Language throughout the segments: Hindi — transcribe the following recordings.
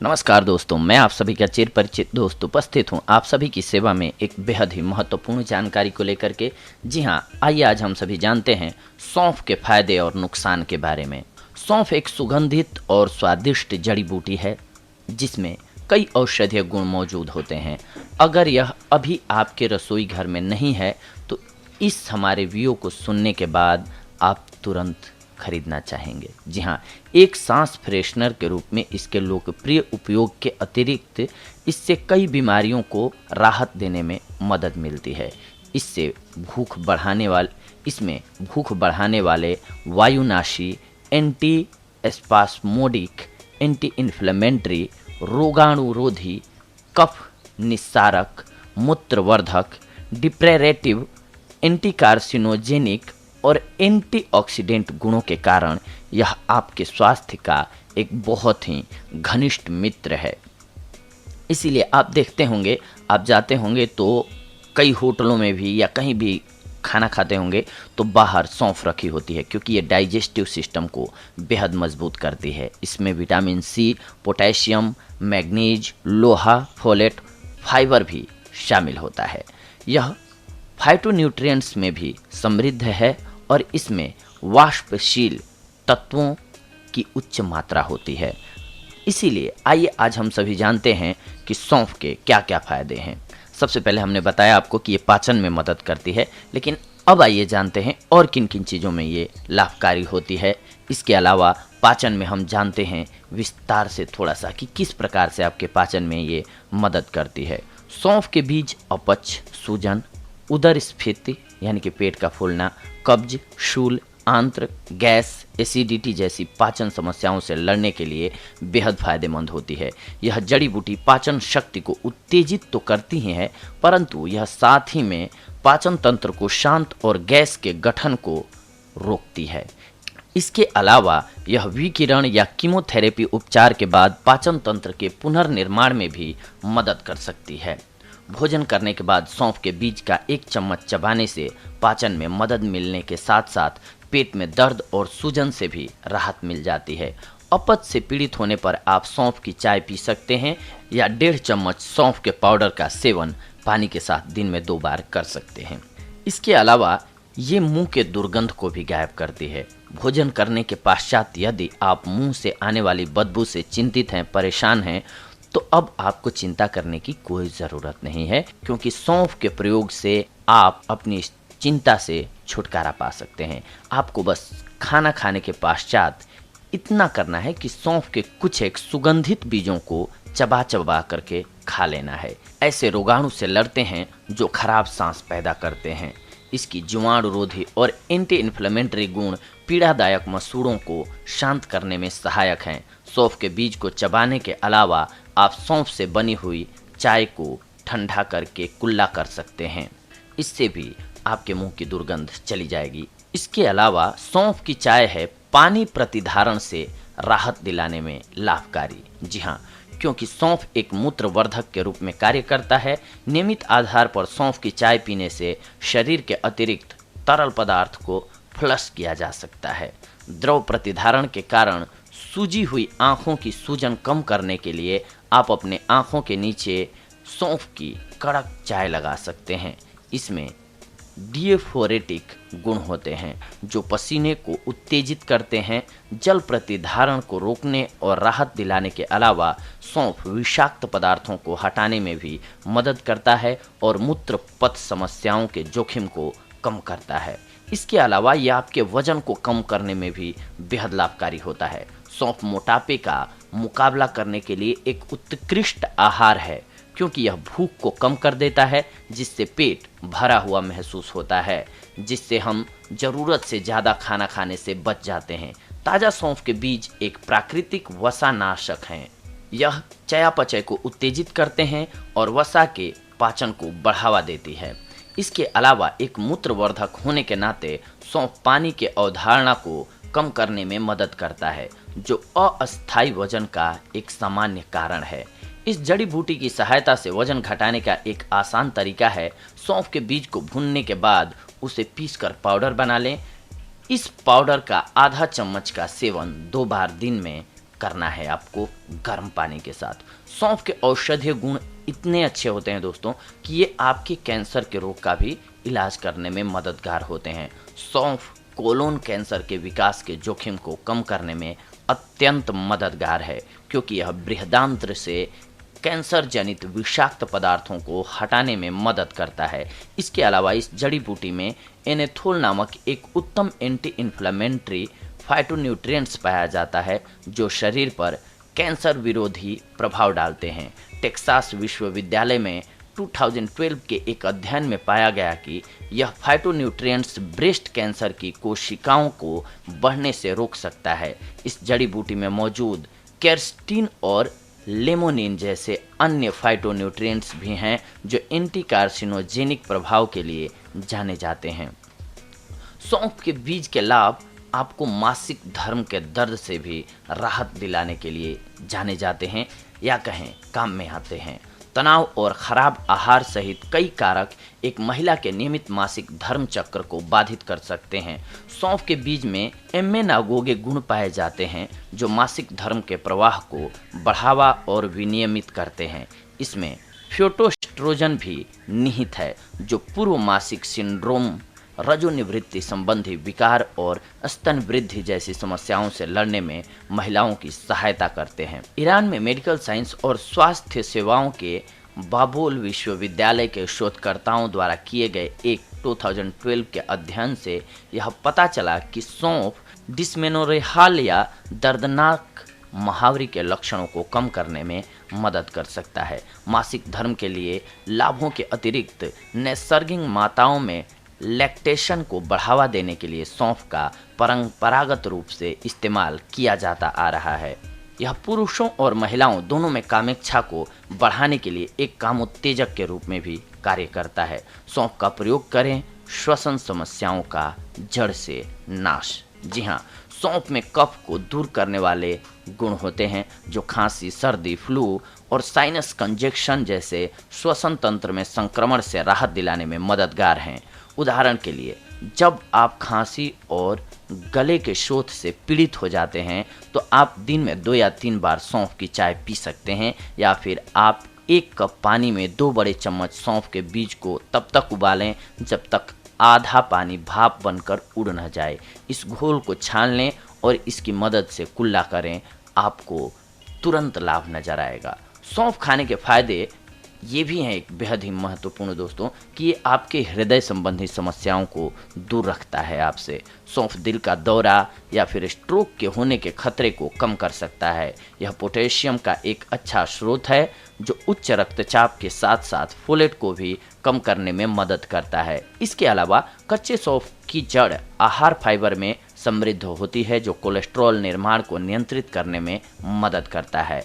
नमस्कार दोस्तों, मैं आप सभी का चिर परिचित दोस्त उपस्थित हूं आप सभी की सेवा में एक बेहद ही महत्वपूर्ण जानकारी को लेकर के। जी हां, आइए आज हम सभी जानते हैं सौंफ के फायदे और नुकसान के बारे में। सौंफ एक सुगंधित और स्वादिष्ट जड़ी बूटी है जिसमें कई औषधीय गुण मौजूद होते हैं। अगर यह अभी आपके रसोई घर में नहीं है तो इस हमारे वीडियो को सुनने के बाद आप तुरंत खरीदना चाहेंगे। जी हाँ, एक सांस फ्रेशनर के रूप में इसके लोकप्रिय उपयोग के अतिरिक्त इससे कई बीमारियों को राहत देने में मदद मिलती है। इसमें भूख बढ़ाने वाले वायुनाशी, एंटी स्पास्मोडिक, एंटी इन्फ्लेमेटरी, रोगाणुरोधी, कफ निस्सारक, मूत्रवर्धक, डिप्रेरेटिव, एंटी कार्सिनोजेनिक और एंटीऑक्सीडेंट गुणों के कारण यह आपके स्वास्थ्य का एक बहुत ही घनिष्ठ मित्र है। इसीलिए आप देखते होंगे, आप जाते होंगे तो कई होटलों में भी या कहीं भी खाना खाते होंगे तो बाहर सौंफ रखी होती है, क्योंकि ये डाइजेस्टिव सिस्टम को बेहद मजबूत करती है। इसमें विटामिन सी, पोटेशियम, मैग्नीज, लोहा, फोलेट, फाइबर भी शामिल होता है। यह फाइटोन्यूट्रिएंट्स में भी समृद्ध है और इसमें वाष्पशील तत्वों की उच्च मात्रा होती है। इसीलिए आइए आज हम सभी जानते हैं कि सौंफ के क्या क्या फायदे हैं। सबसे पहले हमने बताया आपको कि ये पाचन में मदद करती है, लेकिन अब आइए जानते हैं और किन किन चीज़ों में ये लाभकारी होती है। इसके अलावा पाचन में हम जानते हैं विस्तार से थोड़ा सा कि किस प्रकार से आपके पाचन में ये मदद करती है। सौंफ के बीज अपच, सूजन, उदर स्फीति यानी कि पेट का फूलना, कब्ज, शूल, आंत्र, गैस, एसिडिटी जैसी पाचन समस्याओं से लड़ने के लिए बेहद फायदेमंद होती है। यह जड़ी बूटी पाचन शक्ति को उत्तेजित तो करती ही है, परंतु यह साथ ही में पाचन तंत्र को शांत और गैस के गठन को रोकती है। इसके अलावा यह विकिरण या कीमोथेरेपी उपचार के बाद पाचन तंत्र के पुनर्निर्माण में भी मदद कर सकती है। भोजन करने के बाद सौंफ के बीज का 1 चम्मच चबाने से पाचन में मदद मिलने के साथ साथ पेट में दर्द और सूजन से भी राहत मिल जाती है। अपच से पीड़ित होने पर आप सौंफ की चाय पी सकते हैं या 1.5 चम्मच सौंफ के पाउडर का सेवन पानी के साथ दिन में 2 बार कर सकते हैं। इसके अलावा ये मुंह के दुर्गंध को भी गायब करती है। भोजन करने के पश्चात यदि आप मुंह से आने वाली बदबू से चिंतित हैं, परेशान हैं, तो अब आपको चिंता करने की कोई ज़रूरत नहीं है, क्योंकि सौंफ के प्रयोग से आप अपनी चिंता से छुटकारा पा सकते हैं। आपको बस खाना खाने के पश्चात इतना करना है कि सौंफ के कुछ एक सुगंधित बीजों को चबा चबा करके खा लेना है। ऐसे रोगाणु से लड़ते हैं जो खराब सांस पैदा करते हैं। इसकी जीवाणुरोधी और एंटी इन्फ्लेमेटरी गुण पीड़ादायक मसूड़ों को शांत करने में सहायक हैं। सौंफ के बीज को चबाने के अलावा आप सौंफ से बनी हुई चाय को ठंडा करके कुल्ला कर सकते हैं। इससे भी आपके मुंह की दुर्गंध चली जाएगी। इसके अलावा सौंफ की चाय है पानी प्रतिधारण से राहत दिलाने में लाभकारी। जी हाँ, क्योंकि सौंफ एक मूत्रवर्धक के रूप में कार्य करता है। नियमित आधार पर सौंफ की चाय पीने से शरीर के अतिरिक्त तरल पदार्थ को फ्लश किया जा सकता है। द्रव प्रतिधारण के कारण सूजी हुई आँखों की सूजन कम करने के लिए आप अपने आँखों के नीचे सौंफ की कड़क चाय लगा सकते हैं। इसमें डिएफोरेटिक गुण होते हैं जो पसीने को उत्तेजित करते हैं। जल प्रतिधारण को रोकने और राहत दिलाने के अलावा सौंफ विषाक्त पदार्थों को हटाने में भी मदद करता है और मूत्र पथ समस्याओं के जोखिम को कम करता है। इसके अलावा यह आपके वजन को कम करने में भी बेहद लाभकारी होता है। सौंफ मोटापे का मुकाबला करने के लिए एक उत्कृष्ट आहार है, क्योंकि यह भूख को कम कर देता है, जिससे पेट भरा हुआ महसूस होता है, जिससे हम ज़रूरत से ज़्यादा खाना खाने से बच जाते हैं। ताज़ा सौंफ के बीज एक प्राकृतिक वसानाशक हैं। यह चयापचय को उत्तेजित करते हैं और वसा के पाचन को बढ़ावा देती है। इसके अलावा एक मूत्रवर्धक होने के नाते सौंफ पानी के अवधारणा को कम करने में मदद करता है, जो अस्थायी वजन का एक सामान्य कारण है। इस जड़ी बूटी की सहायता से वजन घटाने का एक आसान तरीका है सौंफ के बीज को भूनने के बाद उसे पीसकर पाउडर बना लें। इस पाउडर का आधा चम्मच का सेवन 2 बार दिन में करना है आपको गर्म पानी के साथ। सौंफ के औषधीय गुण इतने अच्छे होते हैं दोस्तों कि ये आपके कैंसर के रोग का भी इलाज करने में मददगार होते हैं। सौंफ कोलोन कैंसर के विकास के जोखिम को कम करने में अत्यंत मददगार है, क्योंकि यह बृहदान्त्र से कैंसर जनित विषाक्त पदार्थों को हटाने में मदद करता है। इसके अलावा इस जड़ी बूटी में एनेथोल नामक एक उत्तम एंटी इन्फ्लेमेटरी फाइटोन्यूट्रिएंट्स पाया जाता है, जो शरीर पर कैंसर विरोधी प्रभाव डालते हैं। टेक्सास विश्वविद्यालय में 2012 के एक अध्ययन में पाया गया कि यह फाइटोन्यूट्रिएंट्स ब्रेस्ट कैंसर की कोशिकाओं को बढ़ने से रोक सकता है। इस जड़ी बूटी में मौजूद केरस्टीन और लेमोनिन जैसे अन्य फाइटोन्यूट्रिएंट्स भी हैं जो एंटी कार्सिनोजेनिक प्रभाव के लिए जाने जाते हैं। सौंफ के बीज के लाभ आपको मासिक धर्म के दर्द से भी राहत दिलाने के लिए जाने जाते हैं या कहें काम में आते हैं। तनाव और खराब आहार सहित कई कारक एक महिला के नियमित मासिक धर्म चक्र को बाधित कर सकते हैं। सौंफ के बीज में एम्मेनागोगे गुण पाए जाते हैं जो मासिक धर्म के प्रवाह को बढ़ावा और विनियमित करते हैं। इसमें फ्यूटोस्ट्रोजन भी निहित है जो पूर्व मासिक सिंड्रोम, रजोनिवृत्ति संबंधी विकार और स्तन वृद्धि जैसी समस्याओं से लड़ने में महिलाओं की सहायता करते हैं। ईरान में मेडिकल साइंस और स्वास्थ्य सेवाओं के बाबोल विश्वविद्यालय के शोधकर्ताओं द्वारा किए गए एक 2012 के अध्ययन से यह पता चला कि सौंफ डिस्मेनोरेहाल या दर्दनाक महावरी के लक्षणों को कम करने में मदद कर सकता है। मासिक धर्म के लिए लाभों के अतिरिक्त नैसर्गिक माताओं में लैक्टेशन को बढ़ावा देने के लिए सौंफ का परंपरागत रूप से इस्तेमाल किया जाता आ रहा है। यह पुरुषों और महिलाओं दोनों में कामेच्छा को बढ़ाने के लिए एक कामोत्तेजक के रूप में भी कार्य करता है। सौंफ का प्रयोग करें श्वसन समस्याओं का जड़ से नाश। जी हाँ, सौंफ में कफ को दूर करने वाले गुण होते हैं जो खांसी, सर्दी, फ्लू और साइनस कंजेक्शन जैसे श्वसन तंत्र में संक्रमण से राहत दिलाने में मददगार हैं। उदाहरण के लिए, जब आप खांसी और गले के शोथ से पीड़ित हो जाते हैं तो आप दिन में 2 या 3 बार सौंफ की चाय पी सकते हैं, या फिर आप 1 कप पानी में 2 बड़े चम्मच सौंफ के बीज को तब तक उबालें जब तक आधा पानी भाप बनकर उड़ न जाए। इस घोल को छान लें और इसकी मदद से कुल्ला करें, आपको तुरंत लाभ नजर आएगा। सौंफ खाने के फायदे ये भी हैं एक बेहद ही महत्वपूर्ण दोस्तों कि ये आपके हृदय संबंधी समस्याओं को दूर रखता है आपसे। सौंफ दिल का दौरा या फिर स्ट्रोक के होने के खतरे को कम कर सकता है। यह पोटेशियम का एक अच्छा स्रोत है जो उच्च रक्तचाप के साथ साथ फोलेट को भी कम करने में मदद करता है। इसके अलावा कच्चे सौंफ की जड़ आहार फाइबर में समृद्ध होती है जो कोलेस्ट्रॉल निर्माण को नियंत्रित करने में मदद करता है।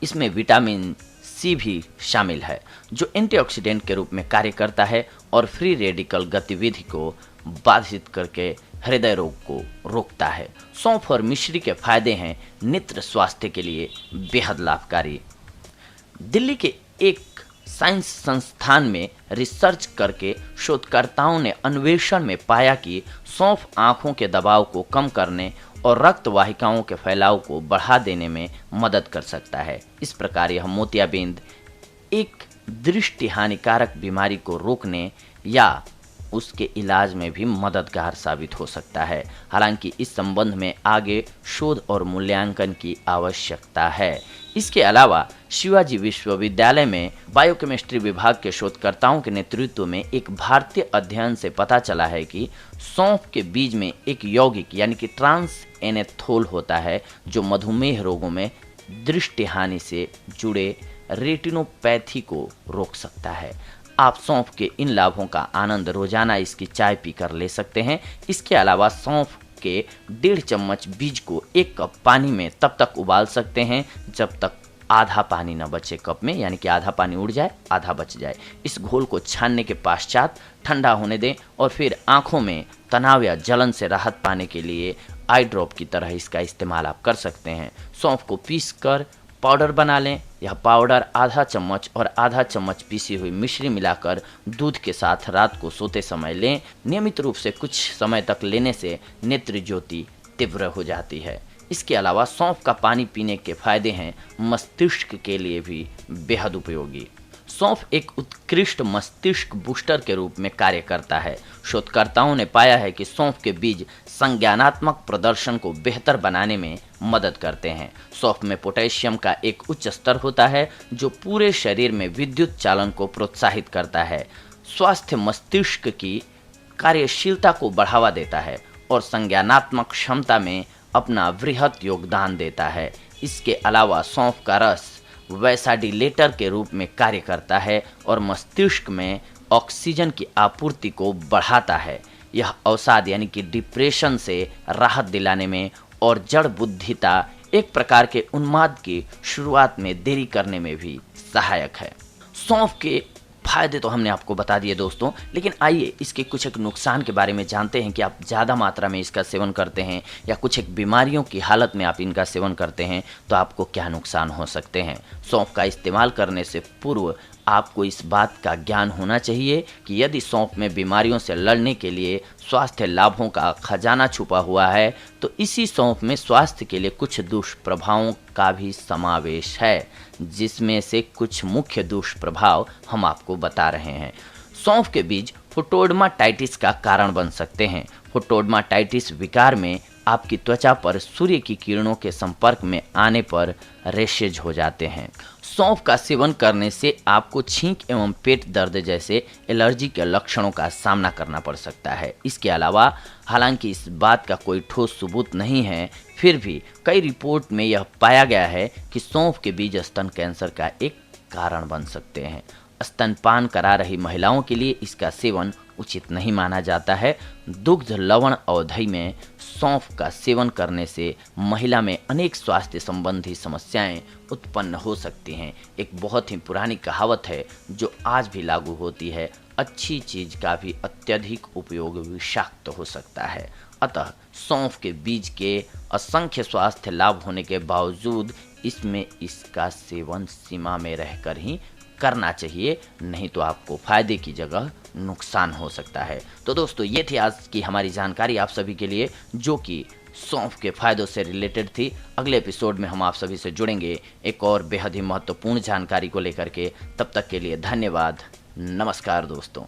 इसमें विटामिन सी भी शामिल है जो एंटीऑक्सीडेंट के रूप में कार्य करता है और फ्री रेडिकल गतिविधि को बाधित करके हृदय रोग को रोकता है। सौंफ और मिश्री के फायदे हैं नेत्र स्वास्थ्य के लिए बेहद लाभकारी। दिल्ली के एक साइंस संस्थान में रिसर्च करके शोधकर्ताओं ने अन्वेषण में पाया कि सौंफ आँखों के दबाव को कम करने और रक्त वाहिकाओं के फैलाव को बढ़ा देने में मदद कर सकता है। इस प्रकार यह मोतियाबिंद एक दृष्टि हानिकारक बीमारी को रोकने या उसके इलाज में भी मददगार साबित हो सकता है। हालांकि इस संबंध में आगे शोध और मूल्यांकन की आवश्यकता है। इसके अलावा शिवाजी विश्वविद्यालय में बायोकेमिस्ट्री विभाग के शोधकर्ताओं के नेतृत्व में एक भारतीय अध्ययन से पता चला है कि सौंफ के बीज में एक यौगिक यानी कि ट्रांस एनेथोल होता है जो मधुमेह रोगों में दृष्टि हानि से जुड़े रेटिनोपैथी को रोक सकता है। आप सौंफ के इन लाभों का आनंद रोजाना इसकी चाय पीकर ले सकते हैं। इसके अलावा सौंफ के 1.5 चम्मच बीज को 1 कप पानी में तब तक उबाल सकते हैं जब तक आधा पानी न बचे कप में, यानी कि आधा पानी उड़ जाए आधा बच जाए। इस घोल को छानने के पश्चात ठंडा होने दें और फिर आंखों में तनाव या जलन से राहत पाने के लिए आई ड्रॉप की तरह इसका इस्तेमाल आप कर सकते हैं। सौंफ को पीस कर पाउडर बना लें। यह पाउडर आधा चम्मच और आधा चम्मच पीसी हुई मिश्री मिलाकर दूध के साथ रात को सोते समय लें। नियमित रूप से कुछ समय तक लेने से नेत्र ज्योति तीव्र हो जाती है। इसके अलावा सौंफ का पानी पीने के फायदे हैं मस्तिष्क के लिए भी बेहद उपयोगी। सौंफ एक उत्कृष्ट मस्तिष्क बूस्टर के रूप में कार्य करता है। शोधकर्ताओं ने पाया है कि सौंफ के बीज संज्ञानात्मक प्रदर्शन को बेहतर बनाने में मदद करते हैं। सौंफ में पोटेशियम का एक उच्च स्तर होता है जो पूरे शरीर में विद्युत चालन को प्रोत्साहित करता है, स्वास्थ्य मस्तिष्क की कार्यशीलता को बढ़ावा देता है और संज्ञानात्मक क्षमता में अपना वृहद योगदान देता है। इसके अलावा सौंफ का रस वैसाडिलेटर के रूप में कार्य करता है और मस्तिष्क में ऑक्सीजन की आपूर्ति को बढ़ाता है। यह अवसाद यानी कि डिप्रेशन से राहत दिलाने में और जड़ बुद्धिता एक प्रकार के उन्माद की शुरुआत में देरी करने में भी सहायक है। सौंफ के फायदे तो हमने आपको बता दिए दोस्तों, लेकिन आइए इसके कुछ एक नुकसान के बारे में जानते हैं कि आप ज़्यादा मात्रा में इसका सेवन करते हैं या कुछ एक बीमारियों की हालत में आप इनका सेवन करते हैं तो आपको क्या नुकसान हो सकते हैं। सौंफ का इस्तेमाल करने से पूर्व आपको इस बात का ज्ञान होना चाहिए कि यदि सौंफ में बीमारियों से लड़ने के लिए स्वास्थ्य लाभों का खजाना छुपा हुआ है तो इसी सौंफ में स्वास्थ्य के लिए कुछ दुष्प्रभावों का भी समावेश है, जिसमें से कुछ मुख्य दुष्प्रभाव हम आपको बता रहे हैं। सौंफ के बीज फोटोडर्माटाइटिस का कारण बन सकते हैं। फोटोडर्माटाइटिस विकार में आपकी त्वचा पर सूर्य की किरणों के संपर्क में आने पर रैशेज हो जाते हैं। सौंफ का सेवन करने से आपको छींक एवं पेट दर्द जैसे एलर्जी के लक्षणों का सामना करना पड़ सकता है। इसके अलावा हालांकि इस बात का कोई ठोस सबूत नहीं है, फिर भी कई रिपोर्ट में यह पाया गया है कि सौंफ के बीज स्तन कैंसर का एक कारण बन सकते हैं। स्तनपान करा रही महिलाओं के लिए इसका सेवन उचित नहीं माना जाता है। दुग्ध लवण अवधि में सौंफ का सेवन करने से महिला में अनेक स्वास्थ्य संबंधी समस्याएं उत्पन्न हो सकती हैं। एक बहुत ही पुरानी कहावत है जो आज भी लागू होती है, अच्छी चीज का भी अत्यधिक उपयोग विषाक्त हो सकता है। अतः सौंफ के बीज के असंख्य स्वास्थ्य लाभ होने के बावजूद इसमें इसका सेवन सीमा में रहकर ही करना चाहिए, नहीं तो आपको फायदे की जगह नुकसान हो सकता है। तो दोस्तों ये थी आज की हमारी जानकारी आप सभी के लिए, जो कि सौंफ के फायदों से रिलेटेड थी। अगले एपिसोड में हम आप सभी से जुड़ेंगे एक और बेहद ही महत्वपूर्ण जानकारी को लेकर के। तब तक के लिए धन्यवाद। नमस्कार दोस्तों।